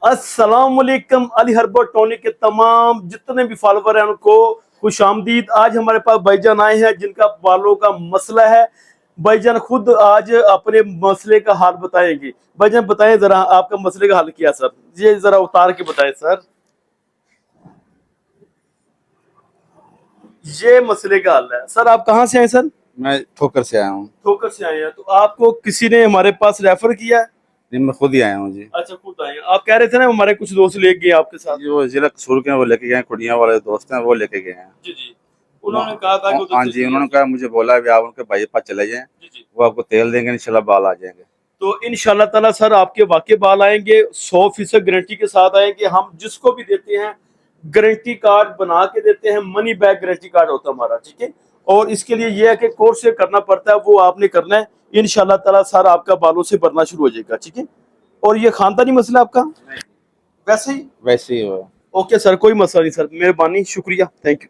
अस्सलाम वालेकुम Ali herbal Tony के तमाम जितने भी फॉलोवर हैं उनको खुश आमदीद। आज हमारे पास भाईजान आए हैं जिनका बालों का मसला है। भाईजान खुद आज अपने मसले का हाल बताएंगे। भाईजान बताएं जरा आपका मसले का हल क्या सर, ये जरा उतार के बताएं सर। ये मसले का हल है सर। आप कहाँ से आए सर? मैं ठोकर से आया हूँ। ठोकर से आए हैं। तो आपको किसी ने हमारे पास रेफर किया है? नहीं, मैं खुद ही आया हूँ जी। अच्छा खुद आए हैं। आप कह रहे थे ना हमारे कुछ दोस्त ले गए आपके साथ। जी, वो जिला कसूर के हैं, वो लेके गए हैं, कुड़ियाँ वाले दोस्त हैं वो लेके गए हैं। जी जी, उन्होंने कहा था कि उधर हाँ से जी, उन्होंने कहा, मुझे बोला भी आप उनके भाई के पास चले जाएं, जी जी। वो आपको तेल देंगे, इंशाल्लाह बाल आ जाएंगे। तो इंशाल्लाह ताला सर आपके वाकई बाल आएंगे, 100% गारंटी के साथ आएंगे। हम जिसको भी देते हैं गारंटी कार्ड बना के देते हैं, मनी बैक गारंटी कार्ड होता है हमारा, ठीक है। और इसके लिए ये है कि कोर्स से करना पड़ता है, वो आपने करना है। इंशाल्लाह ताला सर आपका बालों से भरना शुरू हो जाएगा, ठीक है। और ये खानदानी मसला आपका वैसे ही? वैसे ही हो। ओके सर, कोई मसला नहीं सर, मेहरबानी, शुक्रिया, थैंक यू।